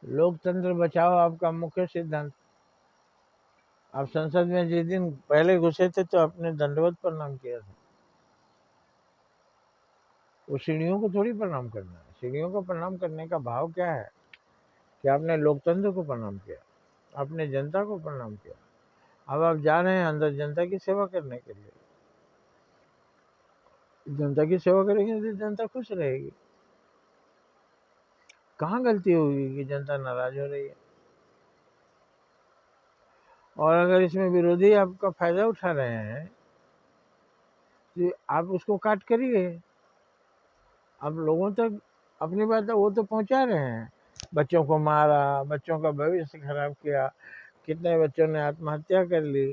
लोकतंत्र बचाओ आपका मुख्य सिद्धांत। आप संसद में जिस दिन पहले घुसे थे तो आपने दंडवत प्रणाम किया था। वो सीढ़ियों को थोड़ी प्रणाम करना है। सीढ़ियों को प्रणाम करने का भाव क्या है कि आपने लोकतंत्र को प्रणाम किया, आपने जनता को प्रणाम किया। अब आप जा रहे हैं अंदर जनता की सेवा करने के लिए। जनता की सेवा करेंगे तो जनता खुश रहेगी। कहाँ गलती होगी कि जनता नाराज हो रही है? और अगर इसमें विरोधी आपका फायदा उठा रहे हैं तो आप उसको काट करिए। आप लोगों तक अपनी बात वो तो पहुंचा रहे हैं। बच्चों को मारा, बच्चों का भविष्य खराब किया, कितने बच्चों ने आत्महत्या कर ली,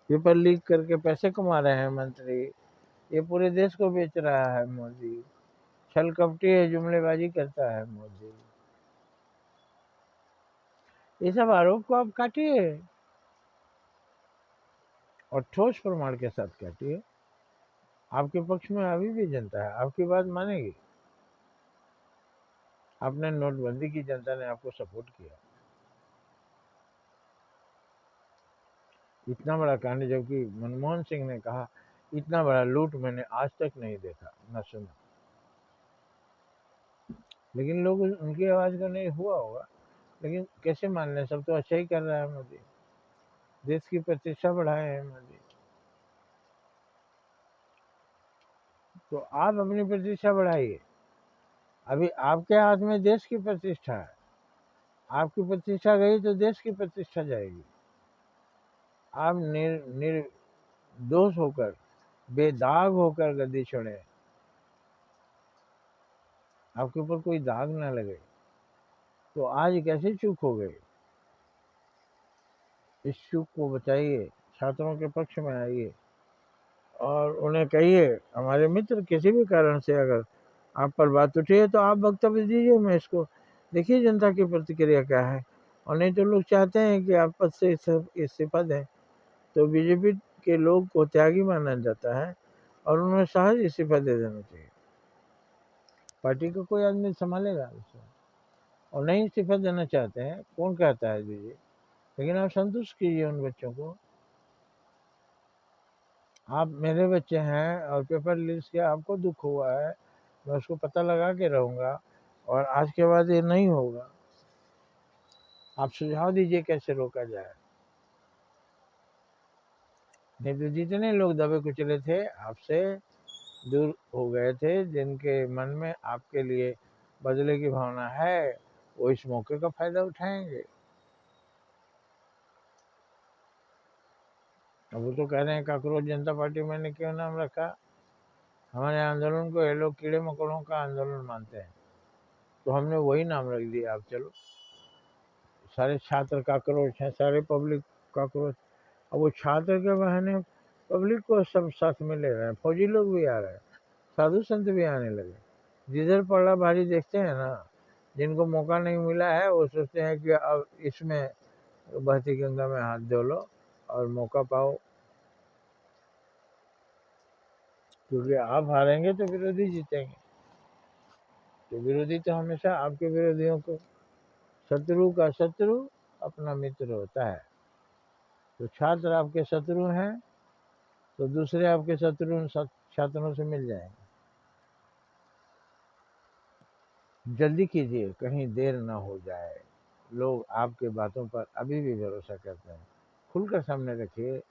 पेपर लीक करके पैसे कमा रहे हैं मंत्री। ये पूरे देश को बेच रहा है मोदी। छल कपटी है, जुमलेबाजी करता है मोदी। ये सब आरोप को आप काटिए और ठोस प्रमाण के साथ काटिए। आपके पक्ष में अभी भी जनता है, आपकी बात मानेगी। आपने नोटबंदी की, जनता ने आपको सपोर्ट किया। इतना बड़ा कांड, जबकि मनमोहन सिंह ने कहा इतना बड़ा लूट मैंने आज तक नहीं देखा न सुना। लेकिन लोग उनकी आवाज का नहीं हुआ होगा। लेकिन कैसे मान लें, सब तो अच्छा ही कर रहा है मोदी। देश की प्रतिष्ठा बढ़ाए हैं मोदी। तो आप अपनी प्रतिष्ठा बढ़ाइए। अभी आपके हाथ में देश की प्रतिष्ठा है। आपकी प्रतिष्ठा गई तो देश की प्रतिष्ठा जाएगी। आप निर्दोष होकर, बेदाग होकर गद्दी छोड़े, आपके ऊपर कोई दाग ना लगे। तो आज कैसे चूक हो गए? इस चूक को बचाइए, छात्रों के पक्ष में आइए और उन्हें कहिए, हमारे मित्र किसी भी कारण से अगर आप पर बात उठी है तो आप वक्तव्य दीजिए। मैं इसको देखिए जनता की प्रतिक्रिया क्या है। और नहीं तो लोग चाहते हैं कि आप पद से इस्तीफा दें, तो बीजेपी के लोग को त्यागी माना जाता है और उन्हें सहज इस्तीफा दे देना चाहिए। पार्टी का कोई आदमी संभालेगा उसे। और नहीं इस्तीफा देना चाहते हैं, कौन कहता है दीजिए, लेकिन आप संतुष्ट कीजिए उन बच्चों को। आप मेरे बच्चे हैं और पेपर लीक से आपको दुख हुआ है, मैं उसको पता लगा के रहूँगा और आज के बाद ये नहीं होगा। आप सुझाव दीजिए कैसे रोका जाए। नहीं तो जितने लोग दबे कुचले थे आपसे दूर हो गए थे, जिनके मन में आपके लिए बदले की भावना है, वो इस मौके का फायदा उठाएंगे। अब वो तो कह रहे हैं काकरोच जनता पार्टी मैंने क्यों नाम रखा। हमारे आंदोलन को ये लोग कीड़े मकोड़ों का आंदोलन मानते हैं, तो हमने वही नाम रख दिया। अब चलो, सारे छात्र काकरोच हैं, सारे पब्लिक काकरोच। अब वो छात्र के बहाने पब्लिक को सब साथ में ले रहे हैं। फौजी लोग भी आ रहे हैं, साधु संत भी आने लगे। जिधर पड़ा भारी देखते हैं ना, जिनको मौका नहीं मिला है वो सोचते हैं कि अब इसमें बहती गंगा में हाथ धो लो और मौका पाओ। क्योंकि आप हारेंगे तो विरोधी जीतेंगे। तो विरोधी तो हमेशा आपके विरोधियों को, शत्रु का शत्रु अपना मित्र होता है। तो छात्र आपके शत्रु हैं तो दूसरे आपके शत्रु उन छात्रों से मिल जाएंगे। जल्दी कीजिए, कहीं देर ना हो जाए। लोग आपके बातों पर अभी भी भरोसा करते हैं। खुलकर सामने रखिए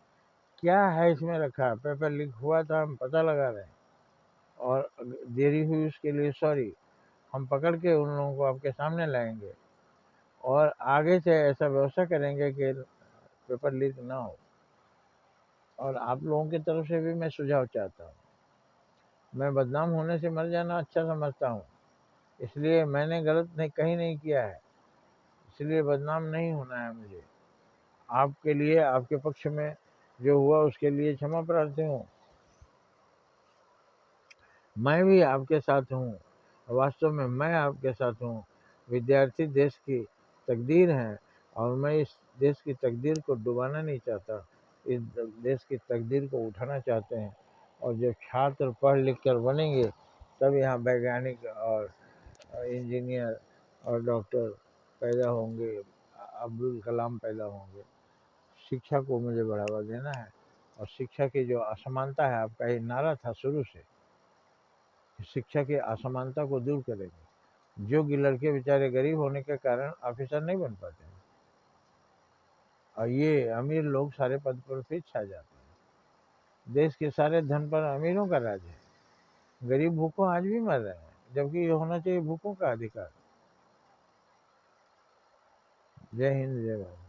क्या है इसमें रखा। पेपर लीक हुआ था, हम पता लगा रहे हैं और देरी हुई उसके लिए सॉरी। हम पकड़ के उन लोगों को आपके सामने लाएंगे और आगे से ऐसा व्यवस्था करेंगे कि पेपर लीक ना हो। और आप लोगों की तरफ से भी मैं सुझाव चाहता हूँ। मैं बदनाम होने से मर जाना अच्छा समझता हूँ, इसलिए मैंने गलत नहीं कहीं नहीं किया है, इसलिए बदनाम नहीं होना है मुझे। आपके लिए, आपके पक्ष में जो हुआ उसके लिए क्षमा प्रार्थी हूँ। मैं भी आपके साथ हूँ, वास्तव में मैं आपके साथ हूँ। विद्यार्थी देश की तकदीर हैं और मैं इस देश की तकदीर को डुबाना नहीं चाहता, इस देश की तकदीर को उठाना चाहते हैं। और जब छात्र पढ़ लिख कर बनेंगे तब यहाँ वैज्ञानिक और इंजीनियर और डॉक्टर पैदा होंगे, अब्दुल कलाम पैदा होंगे। शिक्षा को मुझे बढ़ावा देना है, और शिक्षा की जो असमानता है, आपका ये नारा था शुरू से, शिक्षा की असमानता को दूर करेंगे। जो कि लड़के बेचारे गरीब होने के कारण ऑफिसर नहीं बन पाते, और ये अमीर लोग सारे पद पर फिर छा जाते हैं। देश के सारे धन पर अमीरों का राज है, गरीब भूखों आज भी मर रहे हैं, जबकि ये होना चाहिए भूखों का अधिकार। जय हिंद, जय भारत।